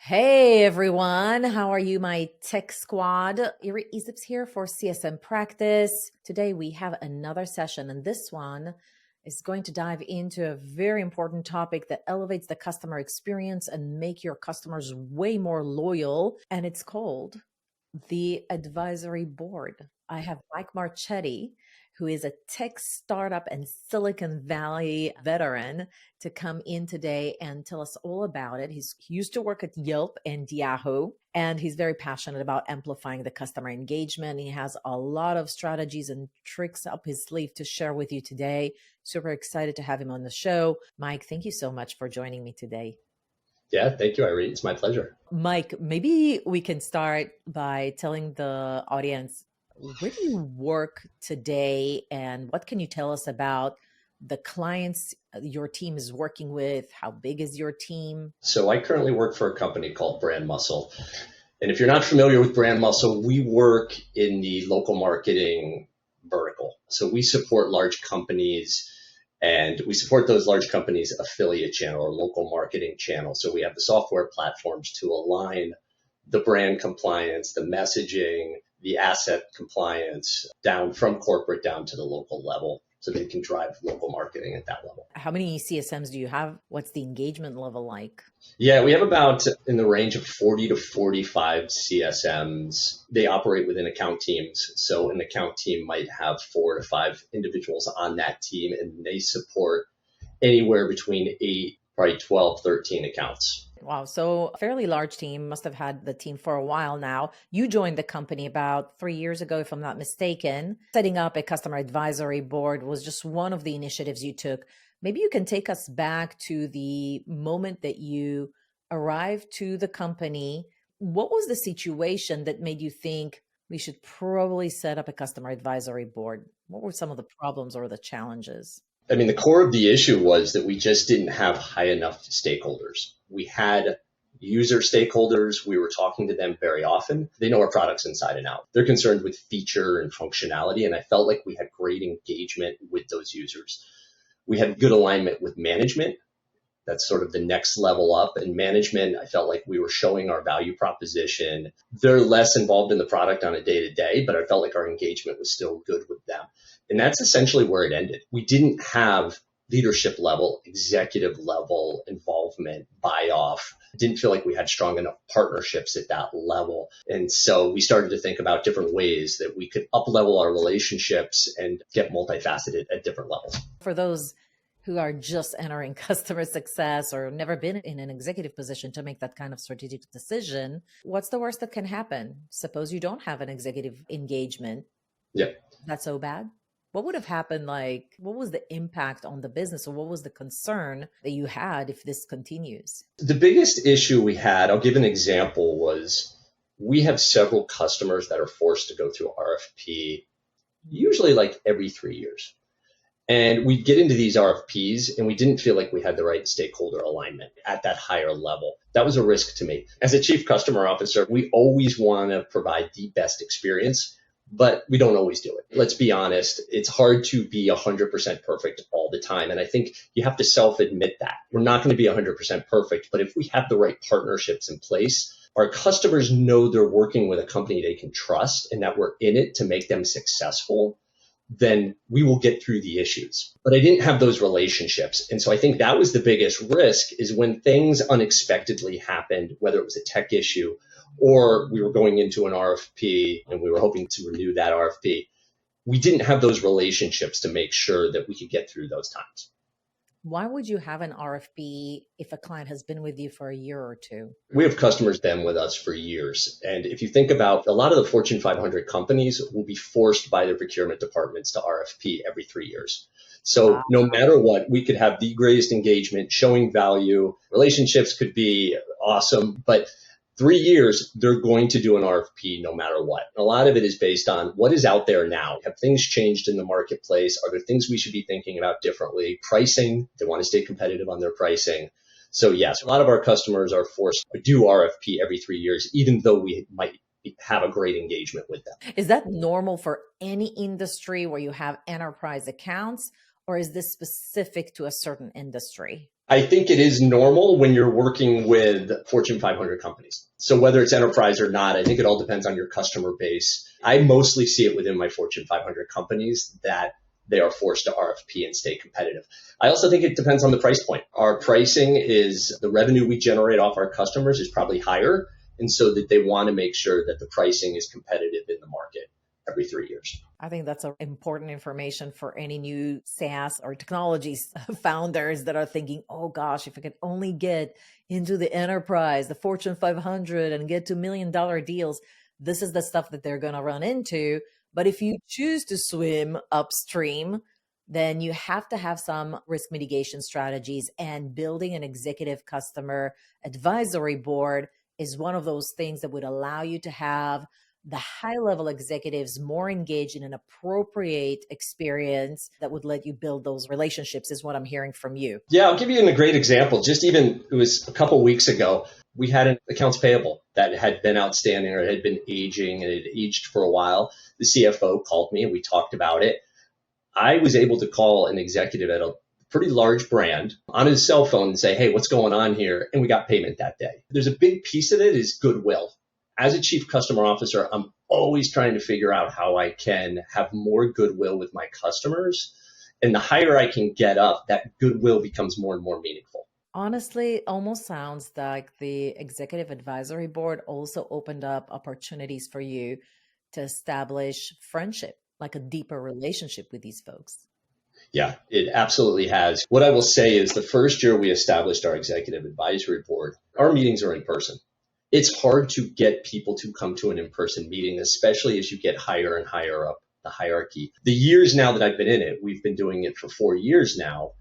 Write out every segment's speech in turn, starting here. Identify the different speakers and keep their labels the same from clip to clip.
Speaker 1: Hey everyone, how are you, my tech squad? 𝐸𝐴𝐵𝐸𝐹s here for CSM Practice. Today we have another session, and this one is going to dive into a very important topic that elevates the customer experience and make your customers way more loyal, and it's called the advisory board. I have Mike Marchetti, who is a tech startup and Silicon Valley veteran, to come in today and tell us all about it. He used to work at Yelp and Yahoo, and he's very passionate about amplifying the customer engagement. He has a lot of strategies and tricks up his sleeve to share with you today. Super excited to have him on the show. Mike, thank you so much for joining me today.
Speaker 2: Yeah, thank you, Irene. It's my pleasure.
Speaker 1: Mike, maybe we can start by telling the audience, where do you work today and what can you tell us about the clients your team is working with? How big is your team?
Speaker 2: So I currently work for a company called Brandmuscle. And if you're not familiar with Brandmuscle, we work in the local marketing vertical. So we support large companies, and we support those large companies' affiliate channel or local marketing channel. So we have the software platforms to align the brand compliance, the messaging, the asset compliance down from corporate down to the local level, so they can drive local marketing at that level.
Speaker 1: How many CSMs do you have? What's the engagement level like?
Speaker 2: Yeah, we have about in the range of 40 to 45 CSMs. They operate within account teams. So an account team might have 4 to 5 individuals on that team, and they support anywhere between 8, probably 12, 13 accounts.
Speaker 1: Wow. So a fairly large team, must have had the team for a while now. You joined the company about 3 years ago, if I'm not mistaken. Setting up a customer advisory board was just one of the initiatives you took. Maybe you can take us back to the moment that you arrived to the company. What was the situation that made you think we should probably set up a customer advisory board? What were some of the problems or the challenges?
Speaker 2: I mean, the core of the issue was that we just didn't have high enough stakeholders. We had user stakeholders. We were talking to them very often. They know our products inside and out. They're concerned with feature and functionality, and I felt like we had great engagement with those users. We had good alignment with management. That's sort of the next level up. And management, I felt like we were showing our value proposition. They're less involved in the product on a day-to-day, but I felt like our engagement was still good with them. And that's essentially where it ended. We didn't have leadership level, executive level involvement, buy-off. Didn't feel like we had strong enough partnerships at that level. And so we started to think about different ways that we could up-level our relationships and get multifaceted at different levels.
Speaker 1: For those who are just entering customer success or never been in an executive position to make that kind of strategic decision, what's the worst that can happen? Suppose you don't have an executive engagement.
Speaker 2: Yeah.
Speaker 1: That's so bad. What would have happened? Like, what was the impact on the business, or what was the concern that you had if this continues?
Speaker 2: The biggest issue we had, I'll give an example, was we have several customers that are forced to go through RFP, usually like every 3 years. And we'd get into these RFPs and we didn't feel like we had the right stakeholder alignment at that higher level. That was a risk to me. As a chief customer officer, we always want to provide the best experience, but we don't always do it. Let's be honest. It's hard to be 100% perfect all the time. And I think you have to self-admit that. We're not going to be 100% perfect, but if we have the right partnerships in place, our customers know they're working with a company they can trust and that we're in it to make them successful, then we will get through the issues. But I didn't have those relationships. And so I think that was the biggest risk, is when things unexpectedly happened, whether it was a tech issue or we were going into an RFP and we were hoping to renew that RFP, we didn't have those relationships to make sure that we could get through those times.
Speaker 1: Why would you have an RFP if a client has been with you for a year or two?
Speaker 2: We have customers been with us for years. And if you think about, a lot of the Fortune 500 companies will be forced by their procurement departments to RFP every 3 years. So no matter what, we could have the greatest engagement, showing value. Relationships could be awesome, but 3 years, they're going to do an RFP no matter what. A lot of it is based on what is out there now. Have things changed in the marketplace? Are there things we should be thinking about differently? Pricing, they want to stay competitive on their pricing. So yes, a lot of our customers are forced to do RFP every 3 years, even though we might have a great engagement with them.
Speaker 1: Is that normal for any industry where you have enterprise accounts, or is this specific to a certain industry?
Speaker 2: I think it is normal when you're working with Fortune 500 companies. So whether it's enterprise or not, I think it all depends on your customer base. I mostly see it within my Fortune 500 companies that they are forced to RFP and stay competitive. I also think it depends on the price point. Our pricing is the revenue we generate off our customers is probably higher. And so that they want to make sure that the pricing is competitive in the market every 3 years.
Speaker 1: I think that's important information for any new SaaS or technologies founders that are thinking, oh gosh, if I could only get into the enterprise, the Fortune 500 and get to $1 million deals, this is the stuff that they're going to run into. But if you choose to swim upstream, then you have to have some risk mitigation strategies, and building an executive customer advisory board is one of those things that would allow you to have the high-level executives more engaged in an appropriate experience that would let you build those relationships, is what I'm hearing from you.
Speaker 2: Yeah, I'll give you a great example. It was a couple of weeks ago, we had an accounts payable that had been outstanding or had been aging, and it had aged for a while. The CFO called me and we talked about it. I was able to call an executive at a pretty large brand on his cell phone and say, hey, what's going on here? And we got payment that day. There's a big piece of it is goodwill. As a chief customer officer, I'm always trying to figure out how I can have more goodwill with my customers. And the higher I can get up, that goodwill becomes more and more meaningful.
Speaker 1: Honestly, it almost sounds like the executive advisory board also opened up opportunities for you to establish friendship, like a deeper relationship with these folks.
Speaker 2: Yeah, it absolutely has. What I will say is the first year we established our executive advisory board, our meetings are in person. It's hard to get people to come to an in-person meeting, especially as you get higher and higher up the hierarchy. The years now that I've been in it, we've been doing it for 4 years now,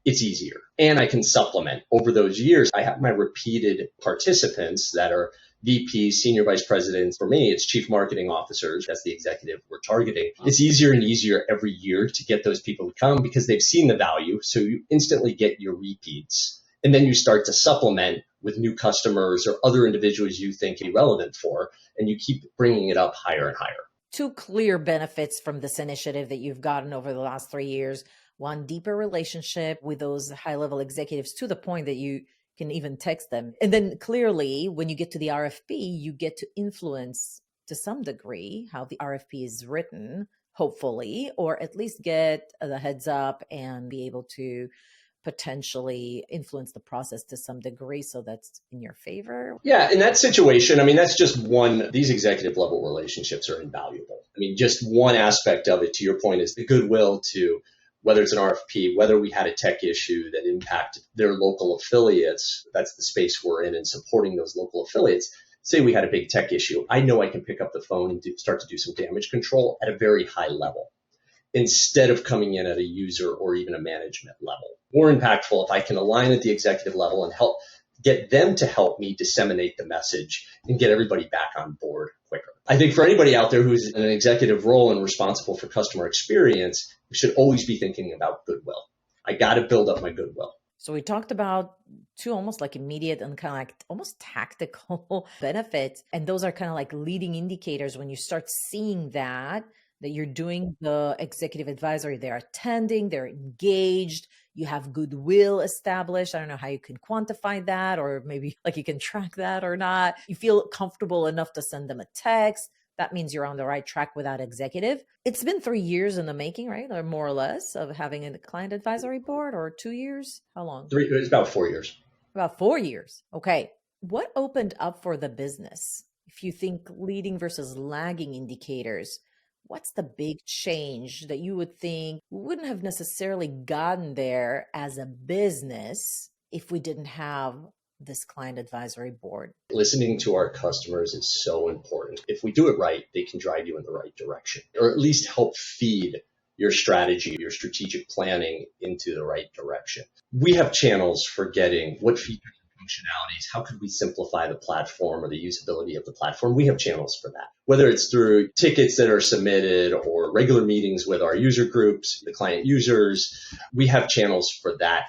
Speaker 2: it's easier. And I can supplement. Over those years, I have my repeated participants that are VPs, senior vice presidents. For me, it's chief marketing officers. That's the executive we're targeting. It's easier and easier every year to get those people to come because they've seen the value. So you instantly get your repeats. And then you start to supplement with new customers or other individuals you think are relevant for, and you keep bringing it up higher and higher.
Speaker 1: Two clear benefits from this initiative that you've gotten over the last 3 years. One, deeper relationship with those high-level executives to the point that you can even text them. And then clearly, when you get to the RFP, you get to influence to some degree how the RFP is written, hopefully, or at least get the heads up and be able to potentially influence the process to some degree. So that's in your favor.
Speaker 2: Yeah, in that situation, that's just one. These executive level relationships are invaluable. Just one aspect of it, to your point, is the goodwill to whether it's an RFP, whether we had a tech issue that impacted their local affiliates. That's the space we're in and supporting those local affiliates. Say we had a big tech issue. I know I can pick up the phone and start to do some damage control at a very high level, instead of coming in at a user or even a management level. More impactful if I can align at the executive level and help get them to help me disseminate the message and get everybody back on board quicker. I think for anybody out there who's in an executive role and responsible for customer experience, we should always be thinking about goodwill. I got to build up my goodwill.
Speaker 1: So we talked about two almost like immediate and kind of like almost tactical benefits. And those are kind of like leading indicators when you start seeing that you're doing the executive advisory, they're attending, they're engaged, you have goodwill established. I don't know how you can quantify that, or maybe like you can track that or not. You feel comfortable enough to send them a text. That means you're on the right track with that executive. It's been 3 years in the making, right? Or more or less, of having a client advisory board, or 2 years? How long?
Speaker 2: It's about 4 years.
Speaker 1: About 4 years. Okay. What opened up for the business? If you think leading versus lagging indicators, what's the big change that you would think we wouldn't have necessarily gotten there as a business if we didn't have this client advisory board?
Speaker 2: Listening to our customers is so important. If we do it right, they can drive you in the right direction, or at least help feed your strategy, your strategic planning into the right direction. We have channels for getting what features and functionalities, how could we simplify the platform or the usability of the platform? We have channels for that, whether it's through tickets that are submitted or regular meetings with our user groups, the client users. We have channels for that.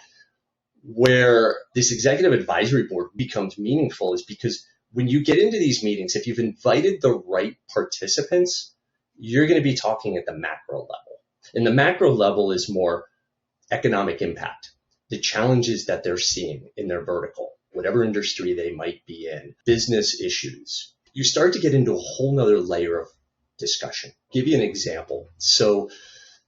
Speaker 2: Where this executive advisory board becomes meaningful is because when you get into these meetings, if you've invited the right participants, you're going to be talking at the macro level. And the macro level is more economic impact. the challenges that they're seeing in their vertical, whatever industry they might be in, business issues, you start to get into a whole nother layer of discussion. I'll give you an example. So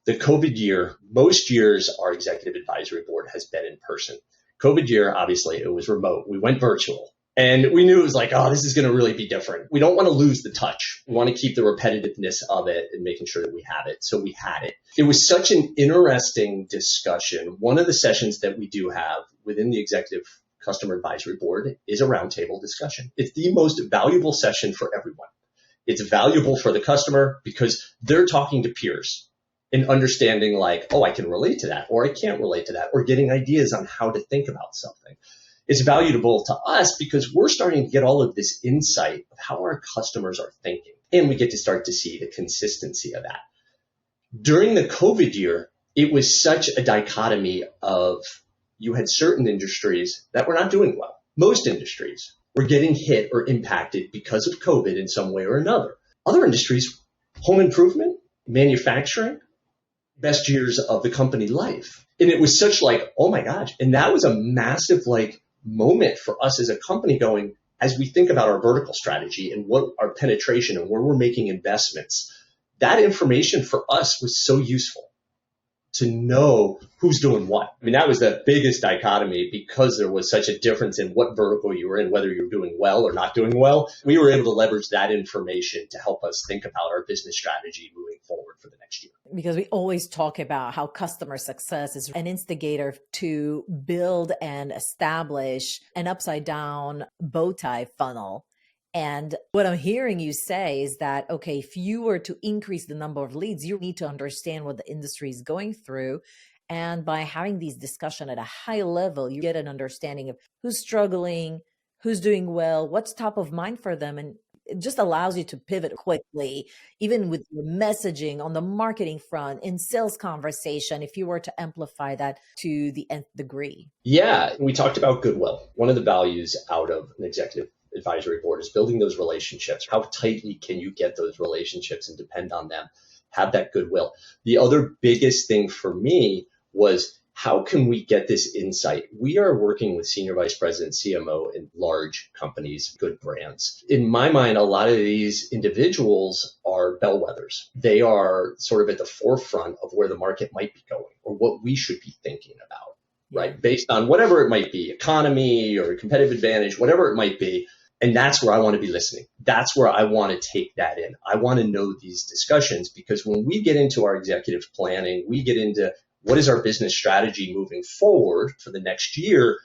Speaker 2: the COVID year, most years our executive advisory board has been in person. COVID year, obviously, it was remote. We went virtual. And we knew it was like, oh, this is going to really be different. We don't want to lose the touch. We want to keep the repetitiveness of it and making sure that we have it. So we had it. It was such an interesting discussion. One of the sessions that we do have within the executive customer advisory board is a roundtable discussion. It's the most valuable session for everyone. It's valuable for the customer because they're talking to peers and understanding like, oh, I can relate to that, or I can't relate to that, or getting ideas on how to think about something. It's valuable to us because we're starting to get all of this insight of how our customers are thinking. And we get to start to see the consistency of that. During the COVID year, it was such a dichotomy of you had certain industries that were not doing well. Most industries were getting hit or impacted because of COVID in some way or another. Other industries, home improvement, manufacturing, best years of the company life. And it was such like, oh my gosh. And that was a massive like moment for us as a company going, as we think about our vertical strategy and what our penetration and where we're making investments, that information for us was so useful to know who's doing what. I mean, that was the biggest dichotomy because there was such a difference in what vertical you were in, whether you're doing well or not doing well. We were able to leverage that information to help us think about our business strategy moving forward for the next year.
Speaker 1: Because we always talk about how customer success is an instigator to build and establish an upside down bow tie funnel. And what I'm hearing you say is that, okay, if you were to increase the number of leads, you need to understand what the industry is going through. And by having these discussions at a high level, you get an understanding of who's struggling, who's doing well, what's top of mind for them. And it just allows you to pivot quickly, even with your messaging on the marketing front, in sales conversation, if you were to amplify that to the nth degree.
Speaker 2: Yeah, we talked about goodwill. One of the values out of an executive advisory board is building those relationships. How tightly can you get those relationships and depend on them? Have that goodwill. The other biggest thing for me was how can we get this insight? We are working with senior vice president, CMO in large companies, good brands. In my mind, a lot of these individuals are bellwethers. They are sort of at the forefront of where the market might be going or what we should be thinking about, right? Based on whatever it might be, economy or competitive advantage, whatever it might be. And that's where I want to be listening. That's where I want to take that in. I want to know these discussions because when we get into our executive planning, we get into what is our business strategy moving forward for the next year?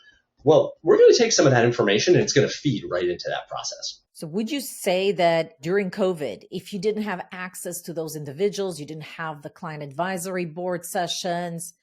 Speaker 2: Well, we're going to take some of that information and it's going to feed right into that process.
Speaker 1: So would you say that during COVID, if you didn't have access to those individuals, you didn't have the client advisory board sessions,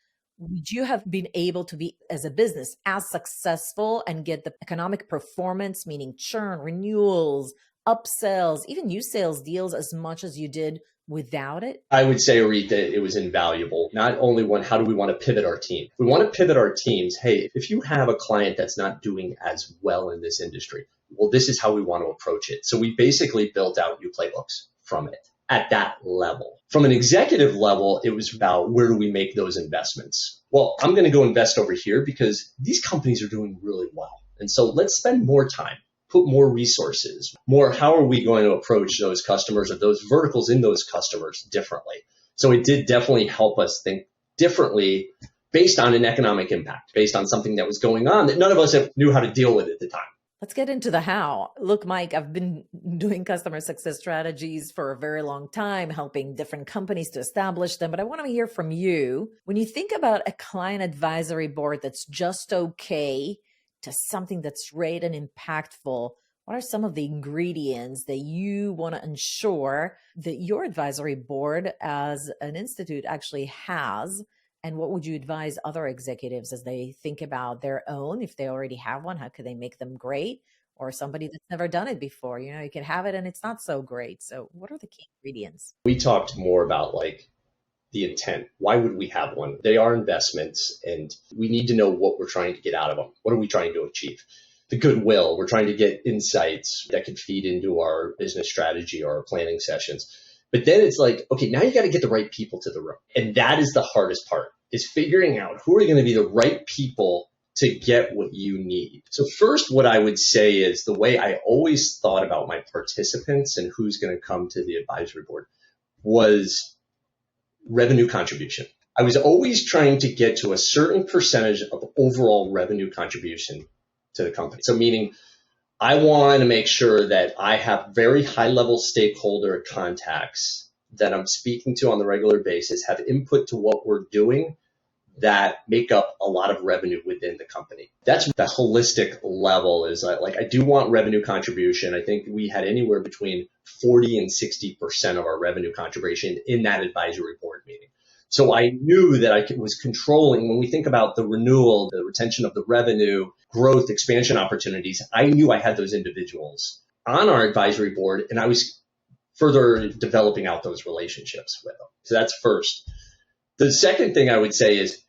Speaker 1: would you have been able to be, as a business, as successful and get the economic performance, meaning churn, renewals, upsells, even new sales deals as much as you did without it?
Speaker 2: I would say, Reed, that it was invaluable. Not only one, how do we want to pivot our team? We want to pivot our teams. Hey, if you have a client that's not doing as well in this industry, well, this is how we want to approach it. So we basically built out new playbooks from it at that level. From an executive level, it was about where do we make those investments? Well, I'm going to go invest over here because these companies are doing really well. And so let's spend more time, put more resources, more how are we going to approach those customers or those verticals in those customers differently? So it did definitely help us think differently based on an economic impact, based on something that was going on that none of us knew how to deal with at the time.
Speaker 1: Let's get into the how. Look, Mike, I've been doing customer success strategies for a very long time, helping different companies to establish them. But I want to hear from you. When you think about a client advisory board that's just okay to something that's great and impactful, what are some of the ingredients that you want to ensure that your advisory board as an institute actually has? And what would you advise other executives as they think about their own? If they already have one, how could they make them great? Or somebody that's never done it before, you can have it and it's not so great. So what are the key ingredients?
Speaker 2: We talked more about like the intent. Why would we have one? They are investments and we need to know what we're trying to get out of them. What are we trying to achieve? The goodwill, we're trying to get insights that could feed into our business strategy or our planning sessions. But then it's like, okay, now you got to get the right people to the room. And that is the hardest part. is figuring out who are going to be the right people to get what you need. So first, what I would say is the way I always thought about my participants and who's going to come to the advisory board was revenue contribution. I was always trying to get to a certain percentage of overall revenue contribution to the company. So meaning I want to make sure that I have very high level stakeholder contacts that I'm speaking to on the regular basis, have input to what we're doing that make up a lot of revenue within the company. That's the holistic level is like, I do want revenue contribution. I think we had anywhere between 40 and 60% of our revenue contribution in that advisory board meeting. So I knew that I was controlling, when we think about the renewal, the retention of the revenue, growth, expansion opportunities, I knew I had those individuals on our advisory board, and I was further developing out those relationships with them. So that's first. The second thing I would say is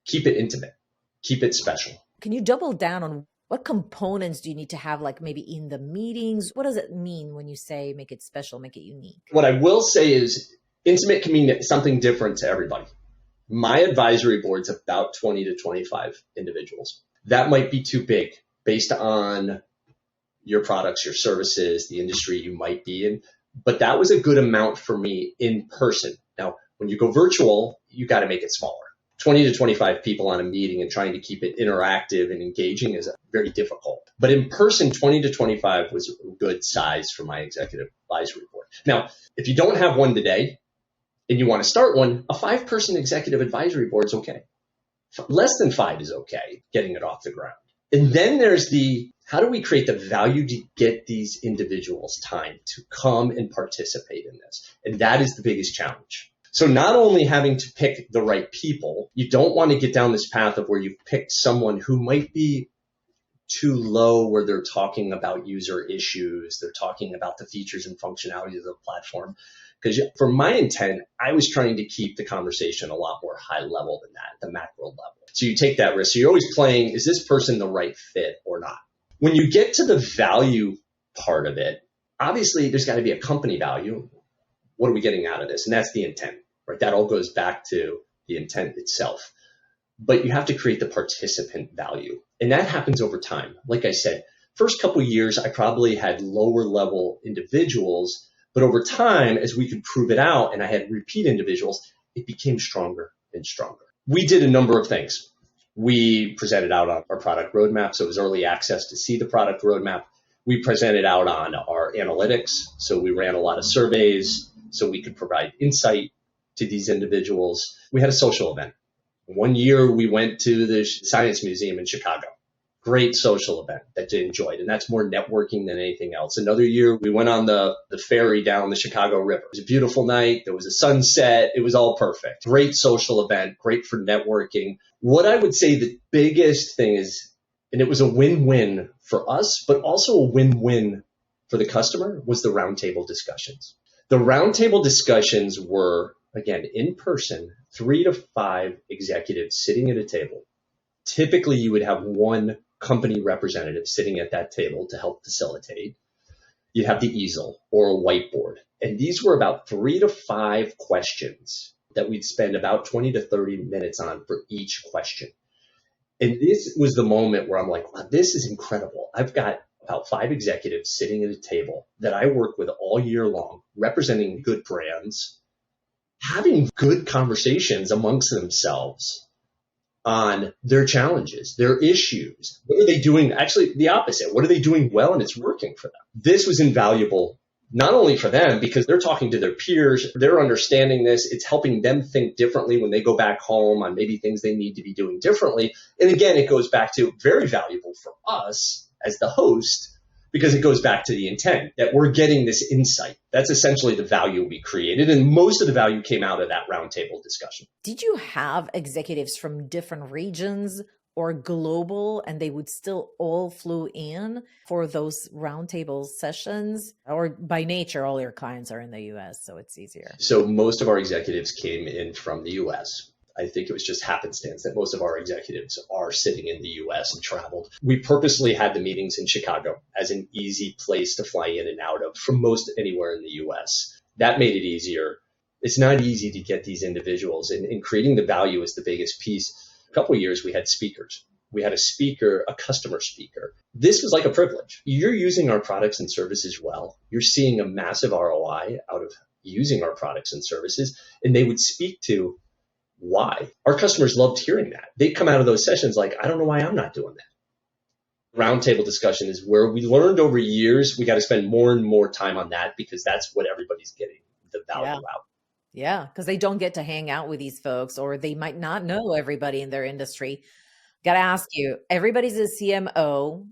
Speaker 2: keep it intimate, keep it special.
Speaker 1: Can you double down on what components do you need to have, like maybe in the meetings? What does it mean when you say make it special, make it unique?
Speaker 2: What I will say is intimate can mean something different to everybody. My advisory board's about 20 to 25 individuals. That might be too big based on your products, your services, the industry you might be in. But that was a good amount for me in person. Now, when you go virtual, you got to make it smaller. 20 to 25 people on a meeting and trying to keep it interactive and engaging is very difficult. But in person, 20 to 25 was a good size for my executive advisory board. Now, if you don't have one today and you want to start one, a 5-person executive advisory board is okay. Less than 5 is okay, getting it off the ground. And then there's how do we create the value to get these individuals time to come and participate in this? And that is the biggest challenge. So not only having to pick the right people, you don't want to get down this path of where you've picked someone who might be too low, where they're talking about user issues, they're talking about the features and functionality of the platform. Because for my intent, I was trying to keep the conversation a lot more high level than that, the macro level. So you take that risk. So you're always playing, is this person the right fit or not? When you get to the value part of it, obviously there's got to be a company value. What are we getting out of this? And that's the intent, right? That all goes back to the intent itself. But you have to create the participant value. And that happens over time. Like I said, first couple of years, I probably had lower level individuals, but over time, as we could prove it out and I had repeat individuals, it became stronger and stronger. We did a number of things. We presented out on our product roadmap, so it was early access to see the product roadmap. We presented out on our analytics, so we ran a lot of surveys so we could provide insight to these individuals. We had a social event. One year we went to the Science Museum in Chicago. Great social event that they enjoyed, and that's more networking than anything else. Another year we went on the ferry down the Chicago River. It was a beautiful night. There was a sunset. It was all perfect. Great social event, great for networking. What I would say the biggest thing is, and it was a win-win for us, but also a win-win for the customer, was the roundtable discussions. The roundtable discussions were, again, in person, 3 to 5 executives sitting at a table. Typically, you would have one company representative sitting at that table to help facilitate. You'd have the easel or a whiteboard. And these were about 3 to 5 questions that we'd spend about 20 to 30 minutes on for each question. And this was the moment where I'm like, wow, this is incredible. I've got about 5 executives sitting at a table that I work with all year long, representing good brands, having good conversations amongst themselves on their challenges, their issues. What are they doing? Actually, the opposite. What are they doing well and it's working for them? This was invaluable, not only for them, because they're talking to their peers, they're understanding this. It's helping them think differently when they go back home on maybe things they need to be doing differently. And again, it goes back to very valuable for us as the host, because it goes back to the intent that we're getting this insight. That's essentially the value we created. And most of the value came out of that roundtable discussion.
Speaker 1: Did you have executives from different regions or global, and they would still all flew in for those roundtable sessions? Or by nature, all your clients are in the US, so it's easier?
Speaker 2: So most of our executives came in from the US. I think it was just happenstance that most of our executives are sitting in the US and traveled. We purposely had the meetings in Chicago as an easy place to fly in and out of from most anywhere in the US. That made it easier. It's not easy to get these individuals, and creating the value is the biggest piece. A couple of years we had speakers. We had a speaker, a customer speaker. This was like a privilege. You're using our products and services well. You're seeing a massive ROI out of using our products and services, and they would speak to why. Our customers loved hearing that. They'd come out of those sessions like, I don't know why I'm not doing that. Roundtable discussion is where we learned over years, we got to spend more and more time on that because that's what everybody's getting the value out.
Speaker 1: Yeah, because they don't get to hang out with these folks, or they might not know everybody in their industry. Got to ask you, everybody's a CMO,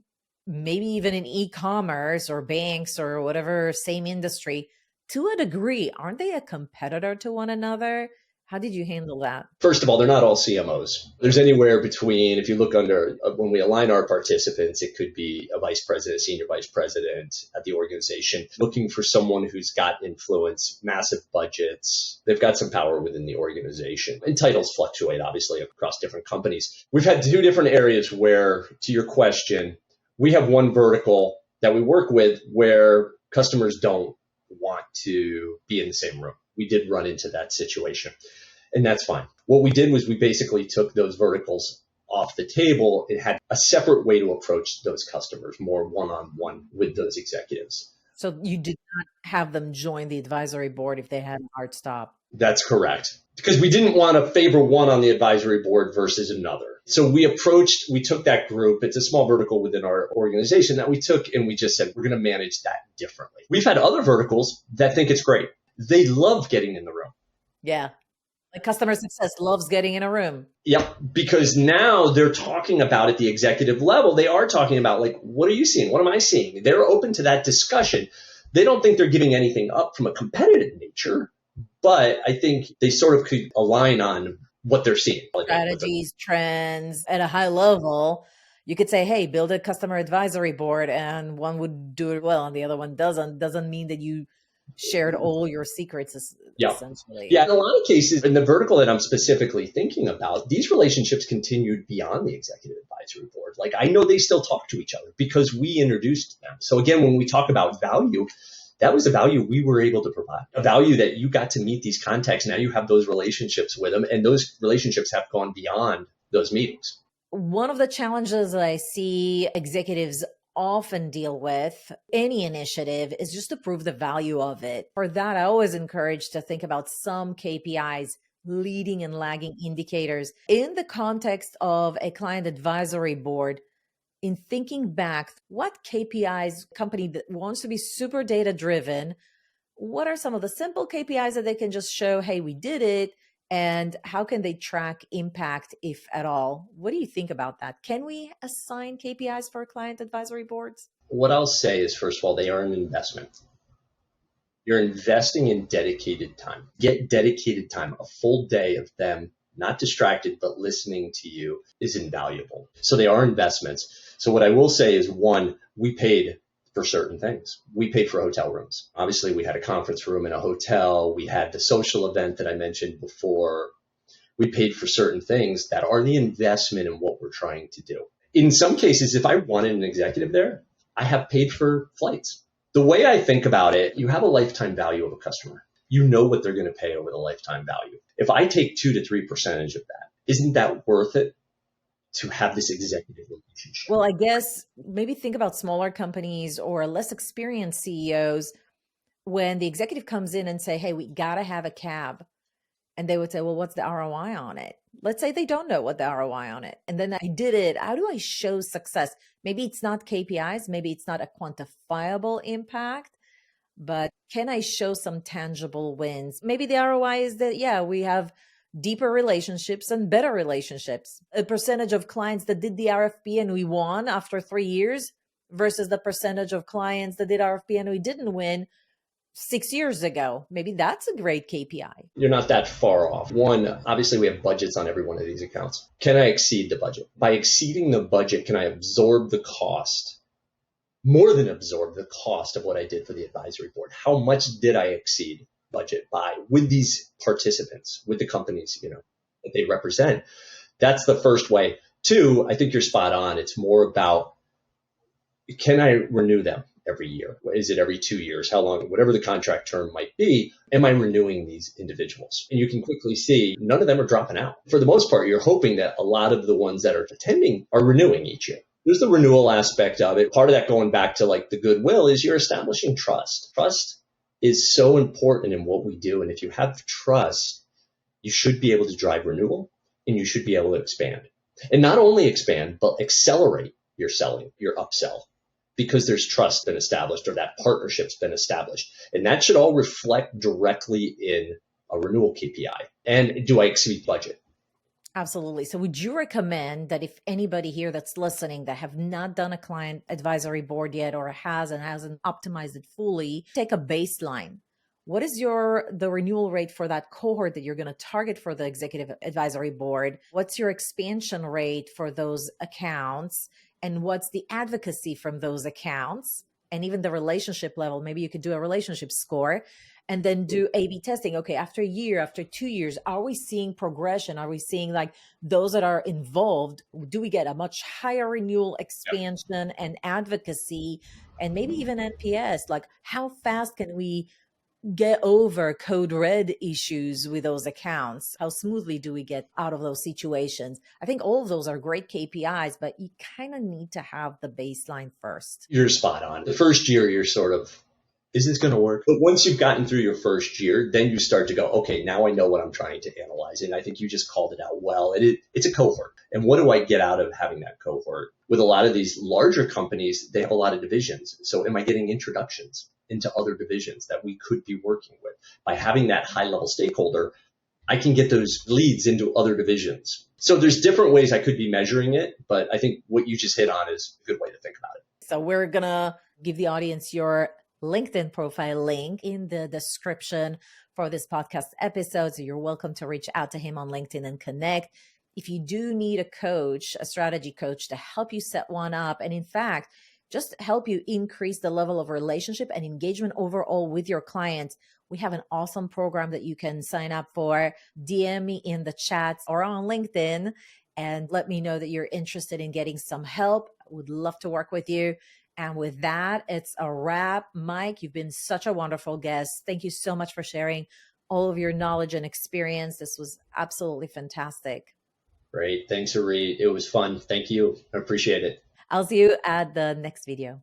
Speaker 1: maybe even in e-commerce or banks or whatever, same industry. To a degree, aren't they a competitor to one another? How did you handle that?
Speaker 2: First of all, they're not all CMOs. There's anywhere between, if you look under, when we align our participants, it could be a vice president, senior vice president at the organization, looking for someone who's got influence, massive budgets. They've got some power within the organization. And titles fluctuate, obviously, across different companies. We've had two different areas where, to your question, we have one vertical that we work with where customers don't want to be in the same room. We did run into that situation, and that's fine. What we did was we basically took those verticals off the table. It had a separate way to approach those customers, more one-on-one with those executives.
Speaker 1: So you did not have them join the advisory board if they had a hard stop?
Speaker 2: That's correct. Because we didn't want to favor one on the advisory board versus another. So we took that group. It's a small vertical within our organization that we took, and we just said, we're going to manage that differently. We've had other verticals that think it's great. They love getting in the room.
Speaker 1: Yeah. Like customer success loves getting in a room.
Speaker 2: Yep. Because now they're talking about at the executive level, they are talking about like, what are you seeing? What am I seeing? They're open to that discussion. They don't think they're giving anything up from a competitive nature, but I think they sort of could align on what they're seeing.
Speaker 1: Strategies, trends at a high level. You could say, hey, build a customer advisory board, and one would do it well and the other one doesn't. Doesn't mean that you shared all your secrets, essentially.
Speaker 2: Yeah, in a lot of cases, in the vertical that I'm specifically thinking about, these relationships continued beyond the executive advisory board. Like I know they still talk to each other because we introduced them. So again, when we talk about value, that was a value we were able to provide, a value that you got to meet these contacts. Now you have those relationships with them, and those relationships have gone beyond those meetings.
Speaker 1: One of the challenges that I see executives often deal with any initiative is just to prove the value of it. For that, I always encourage to think about some KPIs, leading and lagging indicators in the context of a client advisory board. In thinking back, what KPIs, company that wants to be super data driven, what are some of the simple KPIs that they can just show, hey, we did it, and how can they track impact, if at all? What do you think about that? Can we assign KPIs for client advisory boards?
Speaker 2: What I'll say is, first of all, they are an investment. You're investing in dedicated time. Get dedicated time. A full day of them, not distracted, but listening to you is invaluable. So they are investments. So what I will say is, one, we paid for certain things. We paid for hotel rooms. Obviously, we had a conference room in a hotel. We had the social event that I mentioned before. We paid for certain things that are the investment in what we're trying to do. In some cases, if I wanted an executive there, I have paid for flights. The way I think about it, you have a lifetime value of a customer. You know what they're going to pay over the lifetime value. If I take 2 to 3% of that, isn't that worth it to have this executive relationship?
Speaker 1: Well, I guess maybe think about smaller companies or less experienced CEOs. When the executive comes in and say, hey, we got to have a cab. And they would say, well, what's the ROI on it? Let's say they don't know what the ROI on it. And then I did it. How do I show success? Maybe it's not KPIs. Maybe it's not a quantifiable impact, but can I show some tangible wins? Maybe the ROI is that, yeah, we have deeper relationships and better relationships. A percentage of clients that did the RFP and we won after 3 years versus the percentage of clients that did RFP and we didn't win 6 years ago. Maybe that's a great KPI.
Speaker 2: You're not that far off. One, obviously we have budgets on every one of these accounts. Can I exceed the budget? By exceeding the budget, can I absorb the cost? More than absorb the cost of what I did for the advisory board. How much did I exceed budget by with these participants, with the companies, that they represent? That's the first way. Two, I think you're spot on. It's more about, can I renew them? every year? Is it every 2 years? How long? Whatever the contract term might be, am I renewing these individuals? And you can quickly see none of them are dropping out. For the most part, you're hoping that a lot of the ones that are attending are renewing each year. There's the renewal aspect of it. Part of that, going back to like the goodwill, is you're establishing trust. Trust is so important in what we do. And if you have trust, you should be able to drive renewal and you should be able to expand. And not only expand, but accelerate your selling, your upsell, because there's trust been established or that partnership's been established. And that should all reflect directly in a renewal KPI. And do I exceed budget?
Speaker 1: Absolutely. So would you recommend that if anybody here that's listening that have not done a client advisory board yet or hasn't optimized it fully, take a baseline? What is the renewal rate for that cohort that you're going to target for the executive advisory board? What's your expansion rate for those accounts? And what's the advocacy from those accounts? And even the relationship level, maybe you could do a relationship score and then do A/B testing. Okay, after a year, after 2 years, are we seeing progression? Are we seeing like those that are involved? Do we get a much higher renewal expansion and advocacy and maybe even NPS? Like how fast can we get over code red issues with those accounts? How smoothly do we get out of those situations? I think all of those are great KPIs, but you kind of need to have the baseline first.
Speaker 2: You're spot on. The first year, you're sort of, is this going to work? But once you've gotten through your first year, then you start to go, okay, now I know what I'm trying to analyze. And I think you just called it out well. It's a cohort. And what do I get out of having that cohort? With a lot of these larger companies, they have a lot of divisions. So am I getting introductions into other divisions that we could be working with? By having that high level stakeholder, I can get those leads into other divisions. So there's different ways I could be measuring it, but I think what you just hit on is a good way to think about it.
Speaker 1: So we're going to give the audience your LinkedIn profile link in the description for this podcast episode. So you're welcome to reach out to him on LinkedIn and connect. If you do need a coach, a strategy coach to help you set one up, and in fact, just help you increase the level of relationship and engagement overall with your clients, we have an awesome program that you can sign up for. DM me in the chats or on LinkedIn and let me know that you're interested in getting some help. I would love to work with you. And with that, it's a wrap. Mike, you've been such a wonderful guest. Thank you so much for sharing all of your knowledge and experience. This was absolutely fantastic.
Speaker 2: Great. Thanks, Ari. It was fun. Thank you. I appreciate it.
Speaker 1: I'll see you at the next video.